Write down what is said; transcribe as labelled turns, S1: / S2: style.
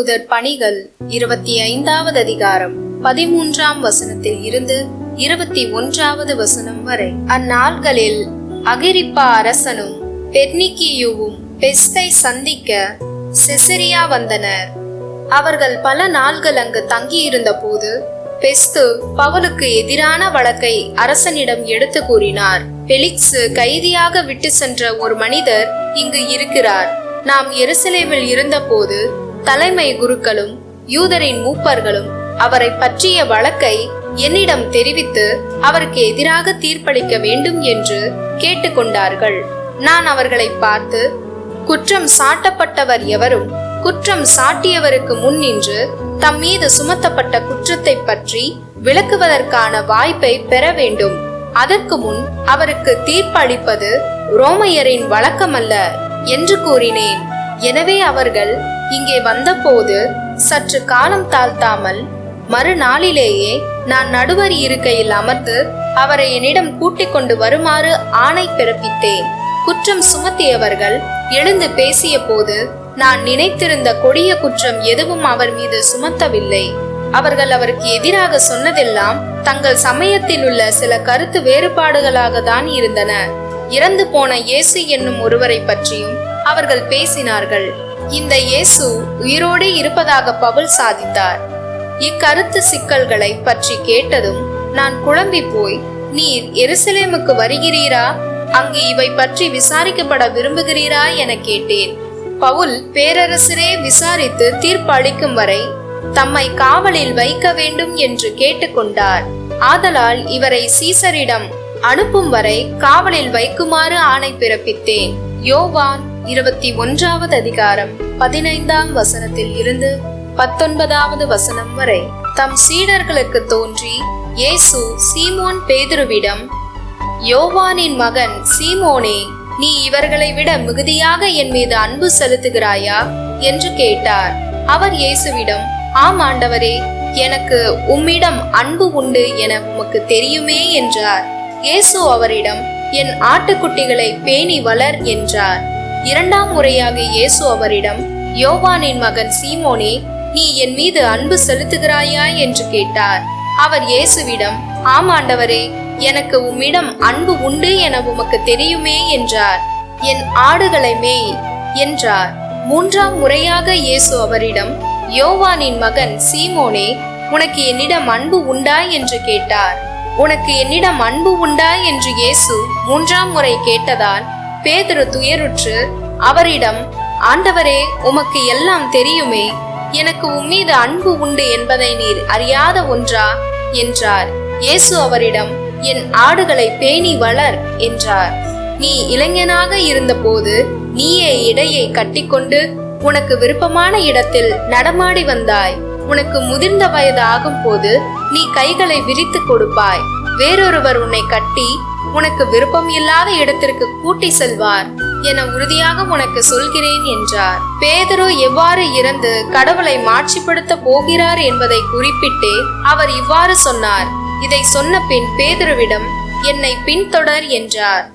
S1: அப்போஸ்தலர் பணிகள் 25வது அதிகாரம் 13ஆம் வசனத்தில் இருந்து 21வது வசனம் வரை. அந்நாள்களில் அகிரிப்பா அரசனும் பெர்னிக்கியுவும் பெஸ்தை சந்திக்க செசரியா வந்தனர். அவர்கள் பல நாள்கள் அங்கு தங்கியிருந்த போது பெஸ்து பவுலுக்கு எதிரான வழக்கை அரசனிடம் எடுத்து கூறினார். பெலிக்சு கைதியாக விட்டு சென்ற ஒரு மனிதர் இங்கு இருக்கிறார். நாம் எருசலேமில் இருந்தபோது தலைமை குருக்களும் யூதரின் மூப்பர்களும் அவரை பற்றிய வழக்கை என்னிடம் தெரிவித்து அவருக்கு எதிராக தீர்ப்பளிக்க வேண்டும் என்று கேட்டுக்கொண்டார்கள். நான் அவர்களை பார்த்து, குற்றம் சாட்டப்பட்டவர் எவரும் குற்றம் சாட்டியவருக்கு முன் நின்று தம் மீது சுமத்தப்பட்ட குற்றத்தை பற்றி விளக்குவதற்கான வாய்ப்பை பெற வேண்டும். அதற்கு முன் அவருக்கு தீர்ப்பளிப்பது ரோமையரின் வழக்கமல்ல என்று கூறினேன். எனவே அவர்கள் இங்கே வந்தபோது சற்று காலம் தாழ்த்தாமல் மறுநாளிலேயே நான் நடுவர் இருக்கையில் அமர்ந்து அவரை என்னிடம் கூட்டிக் கொண்டு வருமாறு ஆணை பிறப்பித்தேன். குற்றம் சுமத்தியவர்கள் எழுந்து பேசிய போது நான் நினைத்திருந்த கொடிய குற்றம் எதுவும் அவர் மீது சுமத்தவில்லை. அவர்கள் அவருக்கு எதிராக சொன்னதெல்லாம் தங்கள் சமயத்தில் உள்ள சில கருத்து வேறுபாடுகளாக தான் இருந்தன. இறந்து போன இயேசு என்னும் ஒருவரை பற்றியும் அவர்கள் பேசினார்கள். இந்த இயேசு உயிரோடு இருப்பதாக பவுல் சாதித்தார். இக்கருத்து சிக்கல்களை பற்றி கேட்டதும் நான் குழம்பி போய், நீர் எருசலேமுக்கு வருகிறீரா? அங்கு இவை பற்றி விசாரிக்கப்பட விரும்புகிறீரா என கேட்டேன். பவுல், பேரரசரே விசாரித்து தீர்ப்பு அளிக்கும் வரை தம்மை காவலில் வைக்க வேண்டும் என்று கேட்டுக்கொண்டார். ஆதலால் இவரை சீசரிடம் அனுப்பும் வரை காவலில் வைக்குமாறு ஆணை பிறப்பித்தேன். யோவான் 21வது அதிகாரம் 15ஆம் வசனத்தில் இருந்து 19வது வசனம் வரை. தம் சீடர்களுக்கு தோன்றி இயேசு சீமோன் பேதுருவிடம், யோவானின் மகன் சீமோனே, நீ இவர்களை விட மிகுதியாக என் மீது அன்பு செலுத்துகிறாயா என்று கேட்டார். அவர் இயேசுவிடம், ஆம் ஆண்டவரே, எனக்கு உம்மிடம் அன்பு உண்டு என உமக்கு தெரியுமே என்றார். இயேசு அவரிடம், என் ஆட்டுக்குட்டிகளை பேணி வளர் என்றார். இரண்டாம் முறையாக இயேசு அவரிடம், யோவானின் மகன் சீமோனே, நீ என் மீது அன்பு செலுத்துகிறாயா என்று கேட்டார். அவர் இயேசுவிடம், ஆம் ஆண்டவரே, எனக்கு உம்மிடம் அன்பு உண்டு என உமக்கு தெரியுமே என்றார். என் ஆடுகளை மேய் என்றார். மூன்றாம் முறையாக இயேசு அவரிடம், யோவானின் மகன் சீமோனே, உனக்கு என்னிடம் அன்பு உண்டா என்று கேட்டார். உனக்கு என்னிடம் அன்பு உண்டா என்று இயேசு மூன்றாம் முறை கேட்டதால் பேதுரு துயருற்று அவரிடம், ஆண்டவரே, உமக்கு எல்லாம் தெரியுமே, எனக்கு உம்மீது அன்பு உண்டு என்பதை நீர் அறியாத ஒன்றா என்றார். இயேசு அவரிடம், என் ஆடுகளை பேணி வளர் என்றார். நீ இளைஞனாக இருந்தபோது நீயே இடையை கட்டிக்கொண்டு உனக்கு விருப்பமான இடத்தில் நடமாடி வந்தாய். உனக்கு முதிர்ந்த வயது ஆகும் போது நீ கைகளை விரித்து கொடுப்பாய். வேறொருவர் உன்னை கட்டி உனக்கு விருப்பம் இல்லாத இடத்திற்கு கூட்டி செல்வார் என உறுதியாக உனக்கு சொல்கிறேன் என்றார். பேதுரு எவ்வாறு இறந்து கடவுளை மாட்சிப்படுத்த போகிறார் என்பதை குறிப்பிட்டே அவர் இவ்வாறு சொன்னார். இதை சொன்ன பின் பேதுருவிடம், என்னை பின்தொடர் என்றார்.